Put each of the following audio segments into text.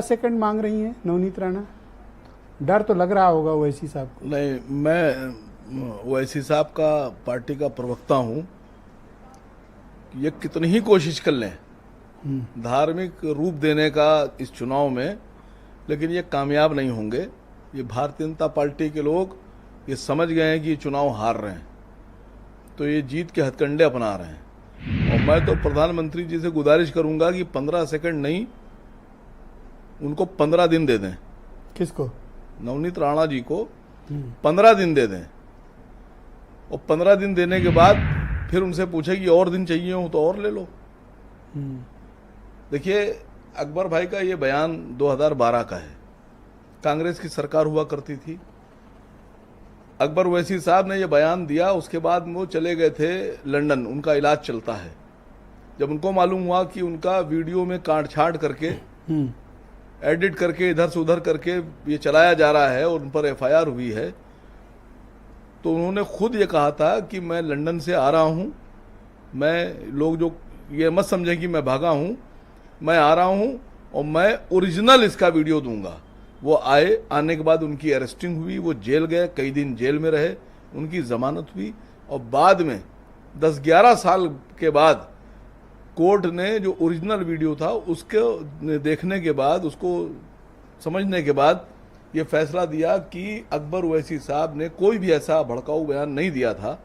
Second मांग रही हैं नवनीत राणा, डर तो लग रहा होगा ओवैसी साहब को। नहीं, मैं ओवैसी साहब का पार्टी का प्रवक्ता हूं। ये कितनी ही कोशिश कर लें धार्मिक रूप देने का इस चुनाव में, लेकिन ये कामयाब नहीं होंगे। ये भारतीय जनता पार्टी के लोग ये समझ गए हैं कि ये चुनाव हार रहे हैं, तो ये जीत के हथकंडे अपना रहे हैं। और मैं तो प्रधानमंत्री जी से गुजारिश करूंगा कि 15 सेकंड नहीं, उनको 15 दिन दे दें। किसको? नवनीत राणा जी को 15 दिन दे दें, और 15 दिन देने के बाद फिर उनसे पूछे कि और दिन चाहिए हो तो और ले लो। देखिए, अकबर भाई का ये बयान 2012 का है, कांग्रेस की सरकार हुआ करती थी। अकबर ओवैसी साहब ने ये बयान दिया, उसके बाद वो चले गए थे लंदन, उनका इलाज चलता है। जब उनको मालूम हुआ कि उनका वीडियो में काट छाट करके एडिट करके इधर से उधर करके ये चलाया जा रहा है और उन पर एफआईआर हुई है, तो उन्होंने खुद ये कहा था कि मैं लंदन से आ रहा हूँ, मैं लोग जो ये मत समझें कि मैं भागा हूँ, मैं आ रहा हूँ और मैं ओरिजिनल इसका वीडियो दूंगा। वो आए, आने के बाद उनकी अरेस्टिंग हुई, वो जेल गए, कई दिन जेल में रहे, उनकी जमानत हुई, और बाद में 10-11 साल के बाद कोर्ट ने जो ओरिजिनल वीडियो था उसके देखने के बाद, उसको समझने के बाद ये फैसला दिया कि अकबर ओवैसी साहब ने कोई भी ऐसा भड़काऊ बयान नहीं दिया था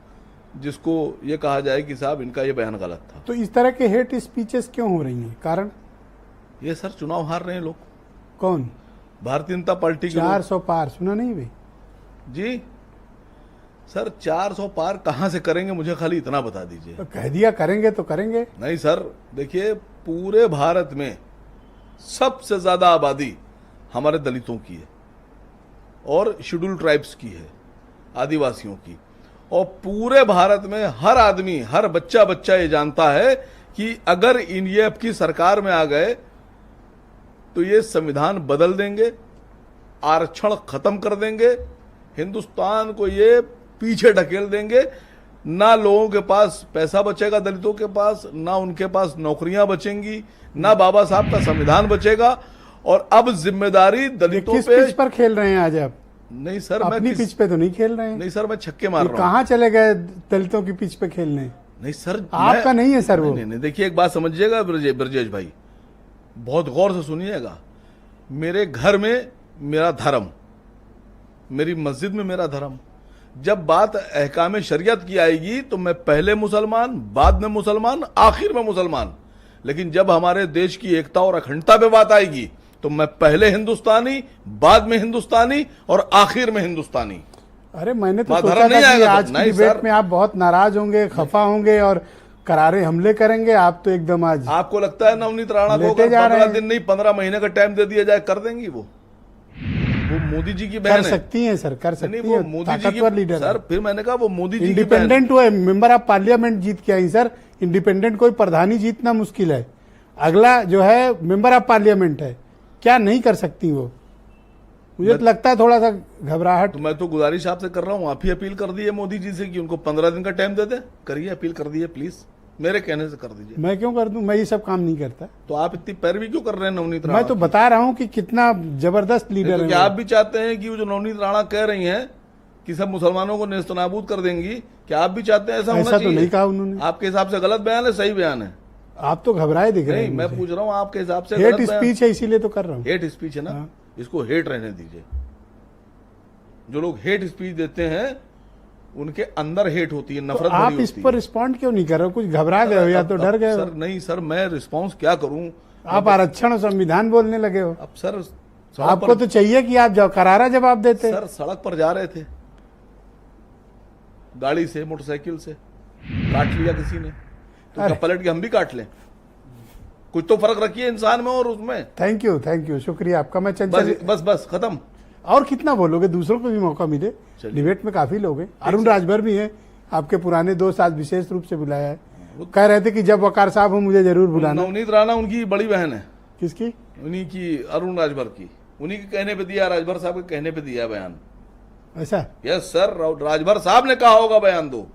जिसको ये कहा जाए कि साहब इनका ये बयान गलत था। तो इस तरह के हेट स्पीचेस क्यों हो रही हैं? कारण ये सर, चुनाव हार रहे हैं लोग। कौन? भारतीय जनता पार्टी के 400 पार सुना नहीं भाई जी सर, 400 पार कहां से करेंगे, मुझे खाली इतना बता दीजिए। तो कह दिया करेंगे तो करेंगे। नहीं सर, देखिए, पूरे भारत में सबसे ज्यादा आबादी हमारे दलितों की है और शेड्यूल ट्राइब्स की है, आदिवासियों की। और पूरे भारत में हर आदमी, हर बच्चा बच्चा ये जानता है कि अगर ये आपकी सरकार में आ गए तो ये संविधान बदल देंगे, आरक्षण खत्म कर देंगे, हिंदुस्तान को ये पीछे ढकेल देंगे। ना लोगों के पास पैसा बचेगा, दलितों के पास ना उनके पास नौकरियां बचेंगी, ना बाबा साहब का संविधान बचेगा। और अब जिम्मेदारी दलितों किस पे। पिच पर खेल रहे हैं आज आप? नहीं सर, अपनी पिच पे तो नहीं खेल रहे हैं। नहीं सर, मैं छक्के मार रहा हूं। कहाँ चले गए दलितों की पिच पे खेलने? नहीं सर, आपका नहीं है सर वो। नहीं, देखिए, एक बात समझिएगा ब्रजेश भाई, बहुत गौर से सुनिएगा। मेरे घर में मेरा धर्म, मेरी मस्जिद में मेरा धर्म। जब बात अहकाम शरीयत की आएगी तो मैं पहले मुसलमान, बाद में मुसलमान, आखिर में मुसलमान। लेकिन जब हमारे देश की एकता और अखंडता पे बात आएगी तो मैं पहले हिंदुस्तानी, बाद में हिंदुस्तानी और आखिर में हिंदुस्तानी। अरे मैंने तो धर्म सोचा नहीं था कि आएगा। आज की डिबेट में आप बहुत नाराज होंगे, खफा होंगे और करारे हमले करेंगे। आप तो एकदम आज आपको लगता है नवनीत राणा को 15 दिन नहीं 15 महीने का टाइम दे दिया जाए, कर देंगी? वो मोदी जी की बहन कर सकती हैं सर, कर सकती वो हैं, मोदी जी ताकतवर की लीडर सर। फिर मैंने कहा वो मोदी जी की बहन। इंडिपेंडेंट हुए, मेंबर ऑफ पार्लियामेंट जीत के आई सर। इंडिपेंडेंट कोई प्रधानी जीतना मुश्किल है, अगला जो है मेंबर ऑफ पार्लियामेंट है, क्या नहीं कर सकती वो? मुझे तो लगता है थोड़ा सा घबराहट। तो मैं तो गुजारिश आपसे कर रहा हूँ, आप ही अपील कर दिए मोदी जी से कि उनको 15 दिन का टाइम दे दे। करिए, अपील कर दिए प्लीज, मेरे कहने से कर दीजिए। मैं क्यों कर दूं? मैं ये सब काम नहीं करता। तो आप इतनी पैरवी क्यों कर रहे हैं नवनीत राणा? मैं तो बता रहा हूं कि कितना जबरदस्त लीडर तो है। क्या आप भी चाहते हैं कि वो जो नवनीत राणा कह रही हैं कि सब मुसलमानों को नेस्तनाबूद कर देंगी, क्या आप भी चाहते हैं ऐसा होना चाहिए? ऐसा तो नहीं कहा उन्होंने। आपके हिसाब से गलत बयान है, सही बयान है? आप तो घबराए दिख रहे हैं। मैं पूछ रहा हूँ आपके हिसाब से हेट स्पीच है, इसीलिए तो कर रहा हूँ। हेट स्पीच है ना, इसको हेट रहने दीजिए। जो लोग हेट स्पीच देते हैं उनके अंदर हेट होती है, नफरत भरी होती है। आप इस पर रिस्पॉन्ड क्यों नहीं कर रहे हो? कुछ घबरा गए हो या तो डर गए हो? सर नहीं सर, मैं रिस्पांस क्या करूं? आप आरक्षण और संविधान बोलने लगे हो। अब सर, आपको तो चाहिए कि आप करारा जवाब देते। सर सड़क पर जा रहे थे, गाड़ी से, मोटरसाइकिल से काट लिया किसी ने, तो क्या पलट के हम भी काट लें? कुछ तो फर्क रखिए इंसान में और उसमें। थैंक यू, शुक्रिया आपका। मैं चंचल बस खत्म। और कितना बोलोगे? दूसरों को भी मौका मिले। डिबेट में काफी लोग हैं, अरुण राजभर भी हैं, आपके पुराने दोस्त, आज विशेष रूप से बुलाया है। कह रहे थे कि जब वकार साहब हो मुझे जरूर बुलाना। नवनीत राणा उनकी बड़ी बहन है। किसकी? उन्हीं की, अरुण राजभर की। उन्हीं के कहने पे दिया, राजभर साहब के कहने पे दिया बयान। ऐसा? यस सर, राजभर साहब ने कहा होगा बयान दो।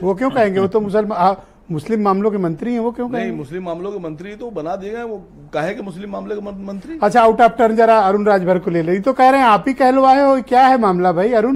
वो क्यों कहेंगे? वो तो मुसलमान, मुस्लिम मामलों के मंत्री हैं वो, क्यों नहीं, कहेंगे? मुस्लिम मामलों के मंत्री तो बना दिए गए, वो काहे के मुस्लिम मामले के मंत्री। अच्छा, आउट ऑफ टर्न जरा अरुण राजभर को ले ली, तो कह रहे हैं आप ही कहलवाए हो, क्या है मामला भाई अरुण?